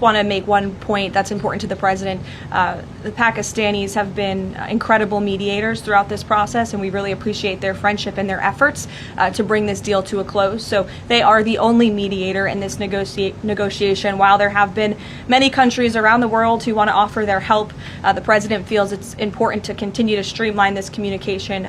Want to make one point that's important to the president. The Pakistanis have been incredible mediators throughout this process, and we really appreciate their friendship and their efforts to bring this deal to a close. So they are the only mediator in this negotiation. While there have been many countries around the world who want to offer their help, the president feels it's important to continue to streamline this communication.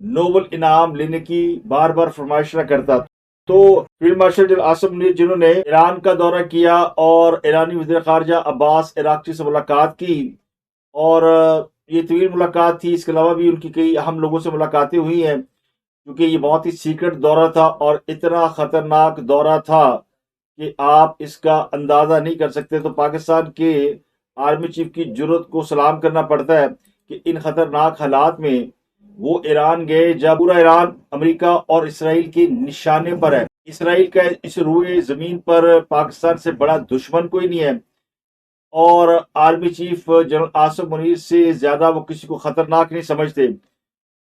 Nobel انعام لینے کی بار بار فرمائش نہ کرتا۔ تو field marshal general Asim Munir جنہوں نے ایران کا دورہ کیا اور ایرانی وزیر خارجہ عباس عراقچی سے ملاقات کی، اور یہ طویل ملاقات تھی، اس کے علاوہ بھی ان کی کئی اہم لوگوں سے ملاقاتیں ہوئی ہیں، کیونکہ یہ بہت ہی سیکرٹ دورہ تھا اور اتنا خطرناک دورہ تھا کہ آپ اس کا اندازہ نہیں کر سکتے۔ تو پاکستان کے آرمی چیف کی جرت کو سلام کرنا پڑتا ہے کہ ان خطرناک حالات میں وہ ایران گئے جب پورا ایران امریکہ اور اسرائیل کے نشانے پر ہے۔ اسرائیل کا اس روئے زمین پر پاکستان سے بڑا دشمن کوئی نہیں ہے، اور army chief general Asim Munir سے زیادہ وہ کسی کو خطرناک نہیں سمجھتے،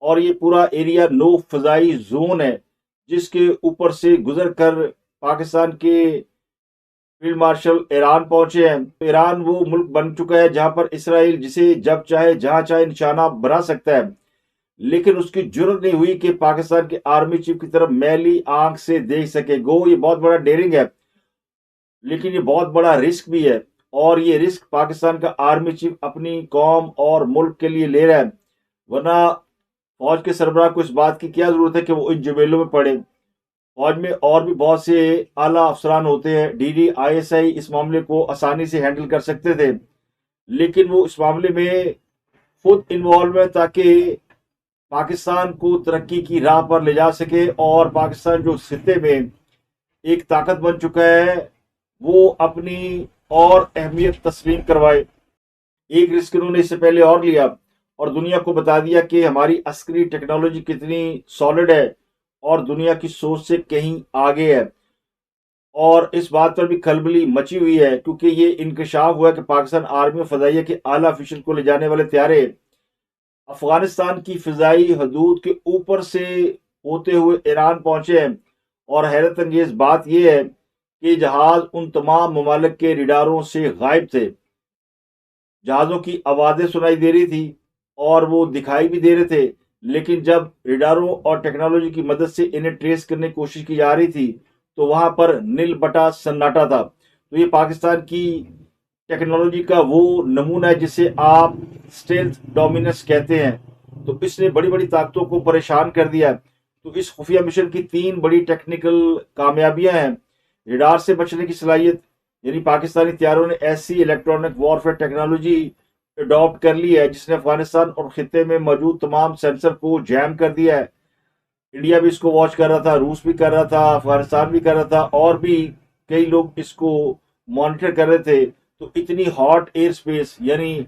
اور یہ پورا ایریا نو فضائی زون ہے جس کے اوپر سے گزر کر پاکستان کے فیلڈ مارشل ایران پہنچے ہیں۔ ایران وہ ملک بن چکا ہے جہاں پر اسرائیل جسے جب چاہے جہاں چاہے نشانہ بنا سکتا ہے، لیکن اس کی جرت نہیں ہوئی کہ پاکستان کے آرمی چیف کی طرف میلی آنکھ سے دیکھ سکے۔ گو یہ بہت بڑا ڈیرنگ ہے، لیکن یہ بہت بڑا رسک بھی ہے، اور یہ رسک پاکستان کا آرمی چیف اپنی قوم اور ملک کے لیے لے رہا ہے، ورنہ فوج کے سربراہ کو اس بات کی کیا ضرورت ہے کہ وہ ان جمیلوں میں پڑے۔ فوج میں اور بھی بہت سے اعلیٰ افسران ہوتے ہیں، D D I S I اس معاملے کو آسانی سے ہینڈل کر سکتے تھے، لیکن وہ اس معاملے میں خود انوالو ہے تاکہ پاکستان کو ترقی کی راہ پر لے جا سکے، اور پاکستان جو خطے میں ایک طاقت بن چکا ہے وہ اپنی اور اہمیت تسلیم کروائے۔ ایک رسک انہوں نے اس سے پہلے اور لیا اور دنیا کو بتا دیا کہ ہماری عسکری ٹیکنالوجی کتنی سالڈ ہے اور دنیا کی سوچ سے کہیں آگے ہے، اور اس بات پر بھی کھلبلی مچی ہوئی ہے کیونکہ یہ انکشاف ہوا ہے کہ پاکستان آرمی و فضائیہ کے اعلیٰ افیشل کو لے جانے والے طیارے افغانستان کی فضائی حدود کے اوپر سے ہوتے ہوئے ایران پہنچے ہیں، اور حیرت انگیز بات یہ ہے کہ جہاز ان تمام ممالک کے ریڈاروں سے غائب تھے۔ جہازوں کی آوازیں سنائی دے رہی تھی اور وہ دکھائی بھی دے رہے تھے، لیکن جب ریڈاروں اور ٹیکنالوجی کی مدد سے انہیں ٹریس کرنے کی کوشش کی جا رہی تھی تو وہاں پر نل بٹا سناٹا تھا۔ تو یہ پاکستان کی ٹیکنالوجی کا وہ نمونہ ہے جسے آپ اسٹیلتھ ڈومیننس کہتے ہیں۔ تو اس نے بڑی بڑی طاقتوں کو پریشان کر دیا۔ تو اس خفیہ مشن کی 3 بڑی ٹیکنیکل کامیابیاں ہیں۔ ریڈار سے بچنے کی صلاحیت، یعنی پاکستانی طیاروں نے ایسی الیکٹرانک وارفیئر ٹیکنالوجی اڈاپٹ کر لی ہے جس نے افغانستان اور خطے میں موجود تمام سینسر کو جیم کر دیا ہے۔ انڈیا بھی اس کو واچ کر رہا تھا، روس بھی کر رہا تھا، افغانستان بھی کر رہا تھا، اور بھی کئی لوگ اس کو مانیٹر کر رہے تھے۔ تو اتنی ہاٹ ایئر سپیس، یعنی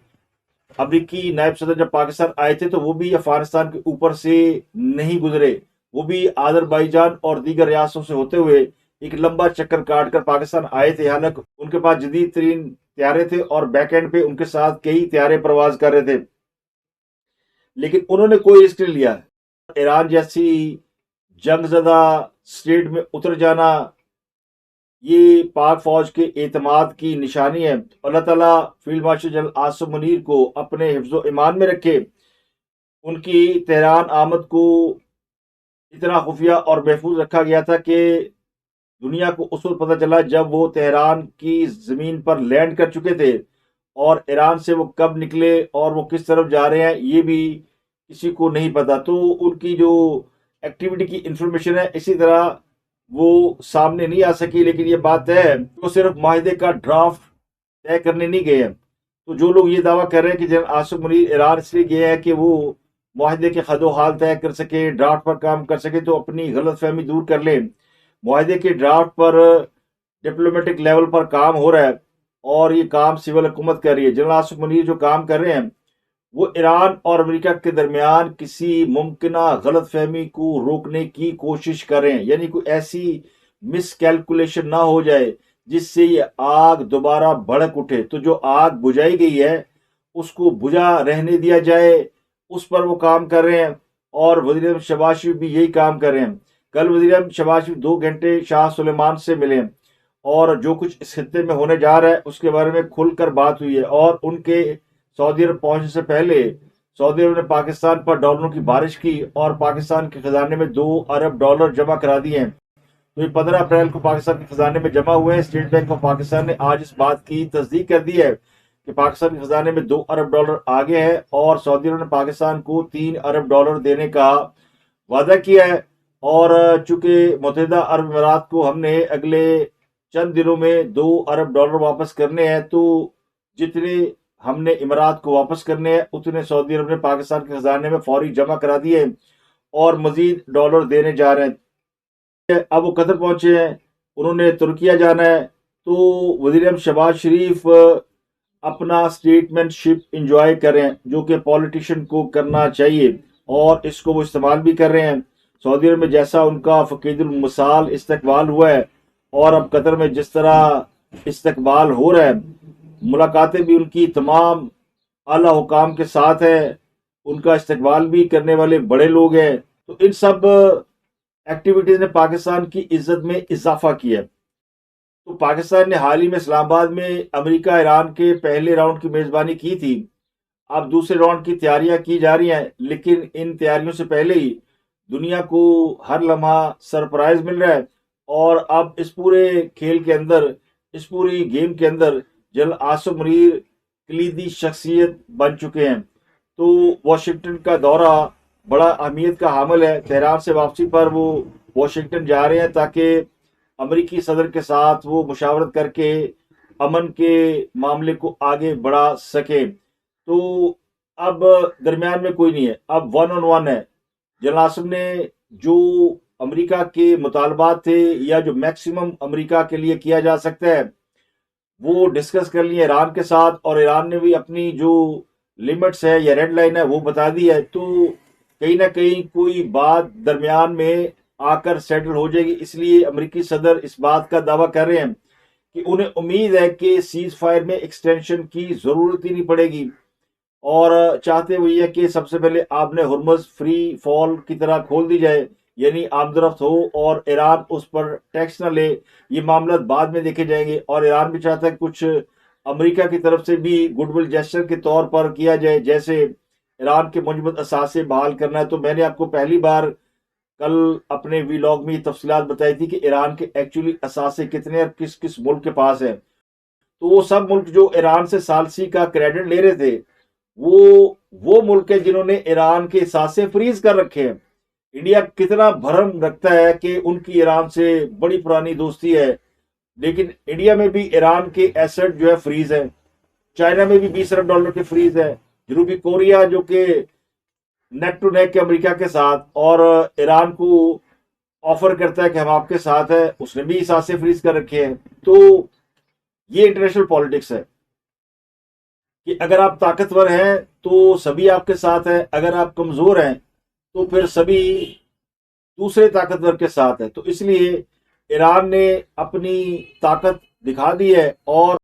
امریکی نائب صدر جب پاکستان آئے تھے تو وہ بھی افغانستان کے اوپر سے نہیں گزرے، وہ بھی آذربائیجان اور دیگر ریاستوں سے ہوتے ہوئے ایک لمبا چکر کاٹ کر پاکستان آئے تھے۔ حالانکہ ان کے پاس جدید ترین طیارے تھے اور بیک اینڈ پہ ان کے ساتھ کئی طیارے پرواز کر رہے تھے، لیکن انہوں نے کوئی رسک نہیں لیا۔ ایران جیسی جنگ زدہ اسٹیٹ میں اتر جانا یہ پاک فوج کے اعتماد کی نشانی ہے۔ اللہ تعالیٰ field marshal general Asim Munir کو اپنے حفظ و ایمان میں رکھے۔ ان کی تہران آمد کو اتنا خفیہ اور محفوظ رکھا گیا تھا کہ دنیا کو اس وقت پتہ چلا جب وہ تہران کی زمین پر لینڈ کر چکے تھے، اور ایران سے وہ کب نکلے اور وہ کس طرف جا رہے ہیں یہ بھی کسی کو نہیں پتا۔ تو ان کی جو ایکٹیویٹی کی انفارمیشن ہے اسی طرح وہ سامنے نہیں آ سکی، لیکن یہ بات ہے وہ صرف معاہدے کا ڈرافٹ طے کرنے نہیں گئے ہیں۔ تو جو لوگ یہ دعویٰ کر رہے ہیں کہ جنرل عاصم منیر ایران اس لیے گئے ہیں کہ وہ معاہدے کے خد و حال طے کر سکے، ڈرافٹ پر کام کر سکے، تو اپنی غلط فہمی دور کر لیں۔ معاہدے کے ڈرافٹ پر ڈپلومیٹک لیول پر کام ہو رہا ہے اور یہ کام سول حکومت کر رہی ہے۔ جنرل عاصم منیر جو کام کر رہے ہیں وہ ایران اور امریکہ کے درمیان کسی ممکنہ غلط فہمی کو روکنے کی کوشش کر رہے ہیں، یعنی کوئی ایسی مس کیلکولیشن نہ ہو جائے جس سے یہ آگ دوبارہ بھڑک اٹھے۔ تو جو آگ بجھائی گئی ہے اس کو بجھا رہنے دیا جائے، اس پر وہ کام کر رہے ہیں، اور وزیر اعظم شہباز شریف بھی یہی کام کر رہے ہیں۔ کل وزیر اعظم شہباز شریف 2 گھنٹے شاہ سلیمان سے ملے اور جو کچھ اس خطے میں ہونے جا رہا ہے اس کے بارے میں کھل کر بات ہوئی ہے، اور ان کے سعودی عرب پہنچنے سے پہلے سعودی عرب نے پاکستان پر ڈالروں کی بارش کی اور پاکستان کے خزانے میں $2 ارب جمع کرا دیے ہیں۔ تو یہ 15 اپریل کو پاکستان کے خزانے میں جمع ہوئے ہیں۔ اسٹیٹ بینک آف پاکستان نے آج اس بات کی تصدیق کر دی ہے کہ پاکستان کے خزانے میں $2 ارب آگے ہیں، اور سعودی عرب نے پاکستان کو $3 ارب دینے کا وعدہ کیا ہے، اور چونکہ متحدہ عرب امارات کو ہم نے اگلے چند دنوں میں $2 ارب واپس کرنے ہیں، تو جتنے ہم نے امارات کو واپس کرنے ہیں اتنے سعودی عرب نے پاکستان کے خزانے میں فوری جمع کرا دیے ہیں اور مزید ڈالر دینے جا رہے ہیں۔ اب وہ قطر پہنچے ہیں، انہوں نے ترکیہ جانا ہے، تو وزیر اعظم شہباز شریف اپنا اسٹیٹمنٹ شپ انجوائے کریں جو کہ پولیٹیشین کو کرنا چاہیے، اور اس کو وہ استعمال بھی کر رہے ہیں۔ سعودی عرب میں جیسا ان کا فقید المثال استقبال ہوا ہے، اور اب قطر میں جس طرح استقبال ہو رہا ہے، ملاقاتیں بھی ان کی تمام اعلیٰ حکام کے ساتھ ہے، ان کا استقبال بھی کرنے والے بڑے لوگ ہیں، تو ان سب ایکٹیویٹیز نے پاکستان کی عزت میں اضافہ کیا ہے۔ تو پاکستان نے حال ہی میں اسلام آباد میں امریکہ ایران کے پہلے راؤنڈ کی میزبانی کی تھی، اب دوسرے راؤنڈ کی تیاریاں کی جا رہی ہیں، لیکن ان تیاریوں سے پہلے ہی دنیا کو ہر لمحہ سرپرائز مل رہا ہے، اور اب اس پورے کھیل کے اندر، اس پوری گیم کے اندر جنرل عاصم منیر کلیدی شخصیت بن چکے ہیں۔ تو واشنگٹن کا دورہ بڑا اہمیت کا حامل ہے، تہران سے واپسی پر وہ واشنگٹن جا رہے ہیں تاکہ امریکی صدر کے ساتھ وہ مشاورت کر کے امن کے معاملے کو آگے بڑھا سکیں۔ تو اب درمیان میں کوئی نہیں ہے، اب ون آن ون ہے۔ جنرل عاصم نے جو امریکہ کے مطالبات تھے یا جو میکسیمم امریکہ کے لیے کیا جا سکتا ہے وہ ڈسکس کر لیے ایران کے ساتھ، اور ایران نے بھی اپنی جو لمٹس ہے یا ریڈ لائن ہے وہ بتا دی ہے، تو کہیں نہ کہیں کوئی بات درمیان میں آ کر سیٹل ہو جائے گی۔ اس لیے امریکی صدر اس بات کا دعویٰ کر رہے ہیں کہ انہیں امید ہے کہ سیز فائر میں ایکسٹینشن کی ضرورت ہی نہیں پڑے گی، اور چاہتے وہ یہ کہ سب سے پہلے آپ نے ہرمز فری فال کی طرح کھول دی جائے، یعنی آمد و رفت ہو اور ایران اس پر ٹیکس نہ لے۔ یہ معاملات بعد میں دیکھے جائیں گے، اور ایران بھی چاہتا ہے کچھ امریکہ کی طرف سے بھی گڈ ول جیسچر کے طور پر کیا جائے، جیسے ایران کے منجمد اثاثے بحال کرنا ہے۔ تو میں نے آپ کو پہلی بار کل اپنے ویلاگ میں یہ تفصیلات بتائی تھی کہ ایران کے ایکچولی اثاثے کتنے اور کس کس ملک کے پاس ہیں۔ تو وہ سب ملک جو ایران سے ثالثی کا کریڈٹ لے رہے تھے، وہ ملک ہیں جنہوں نے ایران کے اثاثے فریز کر رکھے ہیں۔ انڈیا کتنا بھرم رکھتا ہے کہ ان کی ایران سے بڑی پرانی دوستی ہے، لیکن انڈیا میں بھی ایران کے ایسٹ جو ہے فریز ہے، چائنا میں بھی $20 ارب کے فریز ہے، جنوبی کوریا جو کہ نیک ٹو نیک کے امریکہ کے ساتھ اور ایران کو آفر کرتا ہے کہ ہم آپ کے ساتھ ہیں، اس نے بھی اثاثے فریز کر رکھے ہیں۔ تو یہ انٹرنیشنل پالیٹکس ہے کہ اگر آپ طاقتور ہیں تو سبھی آپ کے ساتھ ہیں، اگر آپ کمزور ہیں تو پھر سبھی دوسرے طاقتور کے ساتھ ہیں۔ تو اس لیے ایران نے اپنی طاقت دکھا دی ہے، اور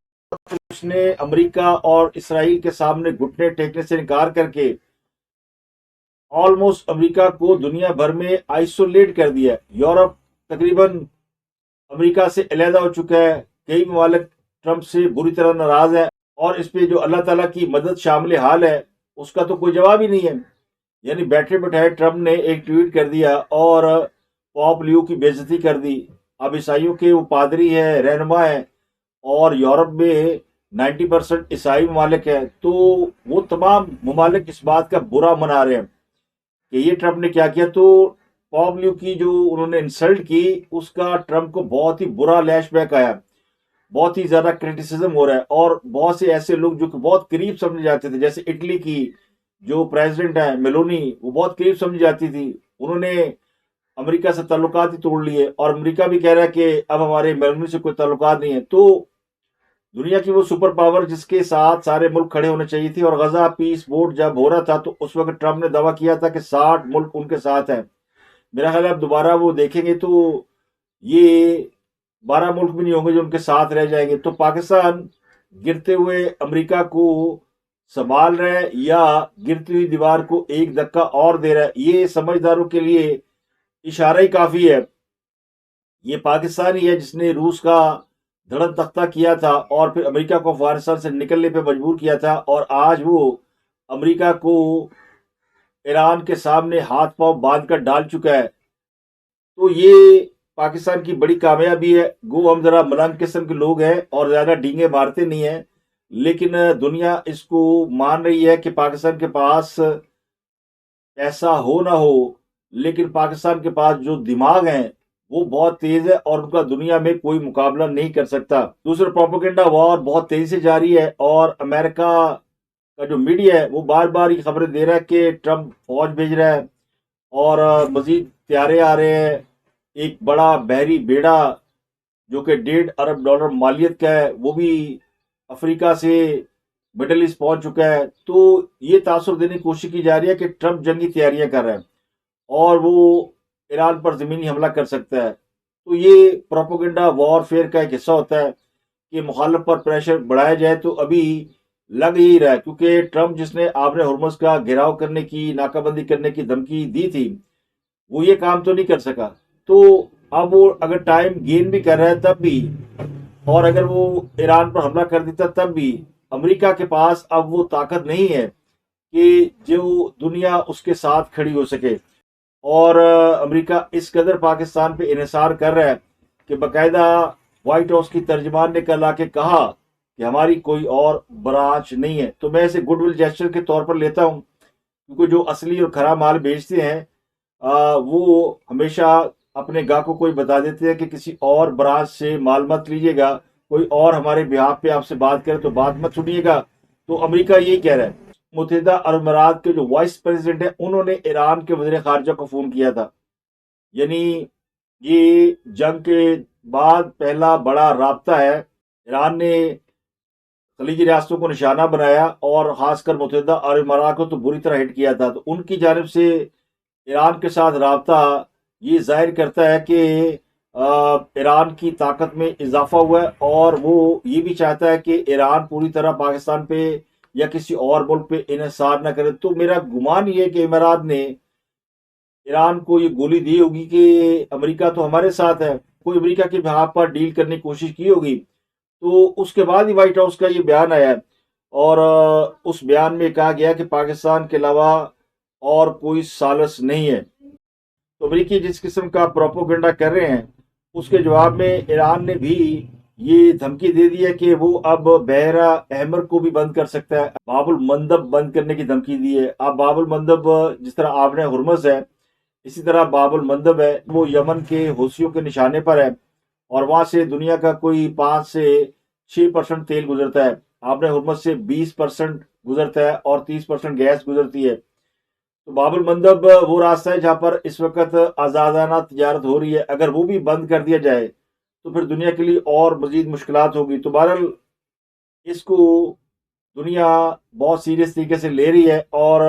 اس نے امریکہ اور اسرائیل کے سامنے گھٹنے ٹیکنے سے انکار کر کے آلموسٹ امریکہ کو دنیا بھر میں آئسولیٹ کر دیا ہے۔ یورپ تقریباً امریکہ سے علیحدہ ہو چکا ہے، کئی ممالک ٹرمپ سے بری طرح ناراض ہیں، اور اس پہ جو اللہ تعالیٰ کی مدد شامل حال ہے اس کا تو کوئی جواب ہی نہیں ہے۔ یعنی بیٹھے بٹھائے ٹرمپ نے ایک ٹویٹ کر دیا اور پاپ لیو کی بے عزتی کر دی۔ اب عیسائیوں کے وہ پادری ہے، رہنما ہے، اور یورپ میں 90% عیسائی ممالک ہیں، تو وہ تمام ممالک اس بات کا برا منا رہے ہیں کہ یہ ٹرمپ نے کیا کیا۔ تو پاپ لیو کی جو انہوں نے انسلٹ کی، اس کا ٹرمپ کو بہت ہی برا لیش بیک آیا، بہت ہی زیادہ کرٹیسزم ہو رہا ہے، اور بہت سے ایسے لوگ جو کہ بہت قریب سمجھے جاتے تھے، جیسے اٹلی کی جو پریزیڈنٹ ہیں میلونی، وہ بہت قریب سمجھی جاتی تھی، انہوں نے امریکہ سے تعلقات ہی توڑ لیے، اور امریکہ بھی کہہ رہا ہے کہ اب ہمارے میلونی سے کوئی تعلقات نہیں ہے۔ تو دنیا کی وہ سپر پاور جس کے ساتھ سارے ملک کھڑے ہونے چاہیے تھے، اور غزہ پیس بورڈ جب ہو رہا تھا تو اس وقت ٹرمپ نے دعویٰ کیا تھا کہ 60 ملک ان کے ساتھ ہیں۔ میرا خیال ہے اب دوبارہ وہ دیکھیں گے تو یہ 12 ملک بھی نہیں ہوں گے جو ان کے ساتھ رہ جائیں گے۔ تو پاکستان گرتے ہوئے امریکہ کو سنبھال رہا ہے یا گرتی ہوئی دیوار کو ایک دھکا اور دے رہا ہے، یہ سمجھداروں کے لیے اشارہ ہی کافی ہے۔ یہ پاکستان ہی ہے جس نے روس کا دھڑن تختہ کیا تھا اور پھر امریکہ کو افغانستان سے نکلنے پہ مجبور کیا تھا، اور آج وہ امریکہ کو ایران کے سامنے ہاتھ پاؤں باندھ کر ڈال چکا ہے۔ تو یہ پاکستان کی بڑی کامیابی ہے۔ گو ہم ذرا ملنگ قسم کے لوگ ہیں اور زیادہ ڈینگے مارتے نہیں ہیں، لیکن دنیا اس کو مان رہی ہے کہ پاکستان کے پاس پیسہ ہو نہ ہو، لیکن پاکستان کے پاس جو دماغ ہیں وہ بہت تیز ہے اور ان کا دنیا میں کوئی مقابلہ نہیں کر سکتا۔ دوسرا، پروپیگنڈا وار بہت تیزی سے جاری ہے اور امریکہ کا جو میڈیا ہے وہ بار بار یہ خبریں دے رہا ہے کہ ٹرمپ فوج بھیج رہا ہے اور مزید طیارے آ رہے ہیں۔ ایک بڑا بحری بیڑا جو کہ $1.5 ارب مالیت کا ہے وہ بھی افریقہ سے مڈل ایسٹ پہنچ چکا ہے۔ تو یہ تاثر دینے کی کوشش کی جا رہی ہے کہ ٹرمپ جنگی تیاریاں کر رہا ہے اور وہ ایران پر زمینی حملہ کر سکتا ہے۔ تو یہ پروپیگنڈا وار فیئر کا ایک حصہ ہوتا ہے کہ مخالف پر پریشر بڑھایا جائے۔ تو ابھی لگ ہی رہا ہے کیونکہ ٹرمپ جس نے آبر ہرمز کا گھیراؤ کرنے کی، ناکہ بندی کرنے کی دھمکی دی تھی، وہ یہ کام تو نہیں کر سکا۔ تو اب وہ اگر ٹائم گین بھی کر رہا ہے تب بھی، اور اگر وہ ایران پر حملہ کر دیتا تب بھی، امریکہ کے پاس اب وہ طاقت نہیں ہے کہ جو دنیا اس کے ساتھ کھڑی ہو سکے۔ اور امریکہ اس قدر پاکستان پہ انحصار کر رہا ہے کہ باقاعدہ وائٹ ہاؤس کی ترجمان نے کل آ کے کہا کہ ہماری کوئی اور برانچ نہیں ہے۔ تو میں اسے گڈ ول جیسچر کے طور پر لیتا ہوں، کیونکہ جو اصلی اور کھرا مال بیچتے ہیں وہ ہمیشہ اپنے گاہکوں کو بتا دیتے ہیں کہ کسی اور برانچ سے مال مت لیجیے گا، کوئی اور ہمارے بہاف پہ آپ سے بات کرے تو بات مت سنیے گا۔ تو امریکہ یہی کہہ رہا ہے۔ متحدہ عرب امارات کے جو وائس پریزیڈنٹ ہیں انہوں نے ایران کے وزیر خارجہ کو فون کیا تھا، یعنی یہ جنگ کے بعد پہلا بڑا رابطہ ہے۔ ایران نے خلیجی ریاستوں کو نشانہ بنایا اور خاص کر متحدہ عرب امارات کو تو بری طرح ہٹ کیا تھا۔ تو ان کی جانب سے ایران کے ساتھ رابطہ یہ ظاہر کرتا ہے کہ ایران کی طاقت میں اضافہ ہوا ہے اور وہ یہ بھی چاہتا ہے کہ ایران پوری طرح پاکستان پہ یا کسی اور ملک پہ انحصار نہ کرے۔ تو میرا گمان یہ ہے کہ امارات نے ایران کو یہ گولی دی ہوگی کہ امریکہ تو ہمارے ساتھ ہے، کوئی امریکہ کے بہاف پر ڈیل کرنے کی کوشش کی ہوگی۔ تو اس کے بعد ہی وائٹ ہاؤس کا یہ بیان آیا اور اس بیان میں کہا گیا کہ پاکستان کے علاوہ اور کوئی سالس نہیں ہے۔ تو امریکی جس قسم کا پروپیگنڈا کر رہے ہیں اس کے جواب میں ایران نے بھی یہ دھمکی دے دی ہے کہ وہ اب بحیرہ احمر کو بھی بند کر سکتا ہے، باب المندب بند کرنے کی دھمکی دی ہے۔ اب باب المندب جس طرح آبر ہرمز ہے اسی طرح باب المندب ہے، وہ یمن کے حوثیوں کے نشانے پر ہے اور وہاں سے دنیا کا کوئی 5 سے 6% تیل گزرتا ہے، آبر ہرمز سے 20% گزرتا ہے اور 30% گیس گزرتی ہے۔ تو باب المندب وہ راستہ ہے جہاں پر اس وقت آزادانہ تجارت ہو رہی ہے، اگر وہ بھی بند کر دیا جائے تو پھر دنیا کے لیے اور مزید مشکلات ہوگی۔ تو بہرحال اس کو دنیا بہت سیریس طریقے سے لے رہی ہے اور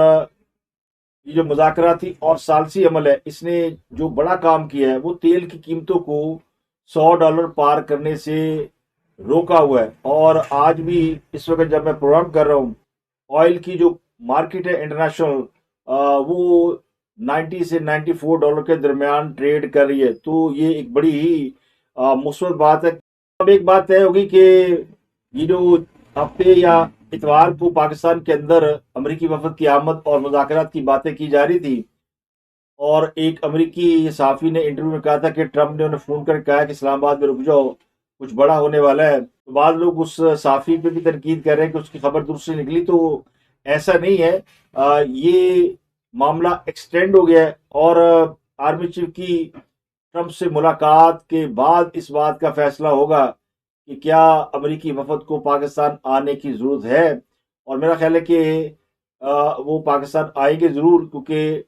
یہ جو مذاکراتی اور ثالثی عمل ہے اس نے جو بڑا کام کیا ہے وہ تیل کی قیمتوں کو $100 پار کرنے سے روکا ہوا ہے۔ اور آج بھی اس وقت جب میں پروگرام کر رہا ہوں آئل کی جو مارکیٹ ہے انٹرنیشنل وہ 90 سے $94 کے درمیان ٹریڈ کر رہی ہے۔ تو یہ ایک بڑی ہی مثبت بات ہے۔ اب ایک بات طے ہوگی کہ یہ جو ہفتے یا اتوار کو پاکستان کے اندر امریکی وفد کی آمد اور مذاکرات کی باتیں کی جا رہی تھی اور ایک امریکی صحافی نے انٹرویو میں کہا تھا کہ ٹرمپ نے انہیں فون کر کہا کہ اسلام آباد میں رک جاؤ، کچھ بڑا ہونے والا ہے۔ تو بعض لوگ اس صحافی پہ بھی تنقید کر رہے ہیں کہ اس کی خبر درست سے نکلی، تو ایسا نہیں ہے۔ یہ معاملہ ایکسٹینڈ ہو گیا ہے اور آرمی چیف کی ٹرمپ سے ملاقات کے بعد اس بات کا فیصلہ ہوگا کہ کیا امریکی وفد کو پاکستان آنے کی ضرورت ہے۔ اور میرا خیال ہے کہ وہ پاکستان آئیں گے ضرور، کیونکہ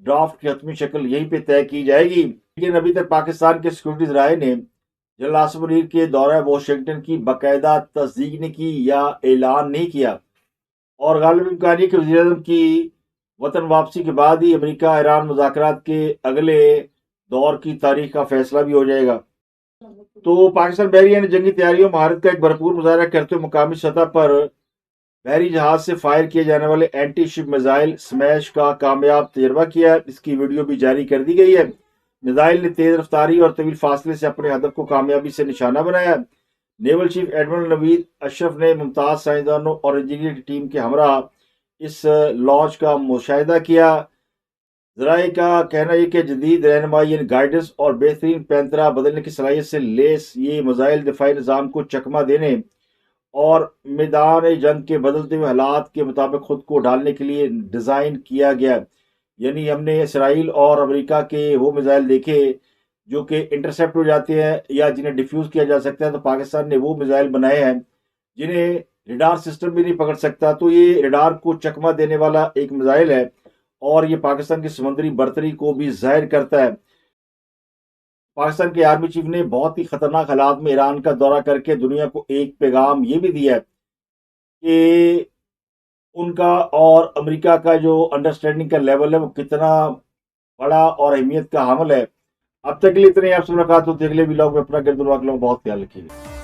ڈرافٹ کی حتمی شکل یہیں پہ طے کی جائے گی۔ لیکن ابھی تک پاکستان کے سیکورٹی ذرائع نے جنرل آصف منیر کے دورہ واشنگٹن کی باقاعدہ تصدیق نہیں کی یا اعلان نہیں کیا، اور غالب امکان ہے کہ وزیر اعظم کی وطن واپسی کے بعد ہی امریکہ ایران مذاکرات کے اگلے دور کی تاریخ کا فیصلہ بھی ہو جائے گا۔ تو پاکستان بحریہ نے جنگی تیاریوں مہارت کا ایک بھرپور مظاہرہ کرتے ہوئے مقامی سطح پر بحری جہاز سے فائر کیے جانے والے اینٹی شپ میزائل سمیش کا کامیاب تجربہ کیا ہے۔ اس کی ویڈیو بھی جاری کر دی گئی ہے۔ میزائل نے تیز رفتاری اور طویل فاصلے سے اپنے ہدف کو کامیابی سے نشانہ بنایا۔ نیول چیف ایڈمرل نوید اشرف نے ممتاز سائنسدانوں اور انجینئر کی ٹیم کے ہمراہ اس لانچ کا مشاہدہ کیا۔ ذرائع کا کہنا ہے کہ جدید رہنمائی یعنی گائیڈنس اور بہترین پینترا بدلنے کی صلاحیت سے لیس یہ میزائل دفاعی نظام کو چکمہ دینے اور میدان جنگ کے بدلتے ہوئے حالات کے مطابق خود کو ڈھالنے کے لیے ڈیزائن کیا گیا ہے۔ یعنی ہم نے اسرائیل اور امریکہ کے وہ میزائل دیکھے جو کہ انٹرسیپٹ ہو جاتے ہیں یا جنہیں ڈیفیوز کیا جا سکتا ہے، تو پاکستان نے وہ میزائل بنائے ہیں جنہیں ریڈار سسٹم بھی نہیں پکڑ سکتا. تو یہ ریڈار کو چکمہ دینے والا ایک میزائل ہے اور یہ پاکستان کی سمندری برتری کو بھی ظاہر کرتا ہے. پاکستان کے آرمی چیف نے بہت ہی خطرناک حالات میں ایران کا دورہ کر کے دنیا کو ایک پیغام یہ بھی دیا ہے کہ ان کا اور امریکہ کا جو انڈرسٹینڈنگ کا لیول ہے وہ کتنا بڑا اور اہمیت کا حامل ہے. اب تک کے لیے اتنے، آپ سے ملاقات ہوتی ہے اگلے ولاگ میں. اپنا گرد الواقع بہت خیال رکھیے گا.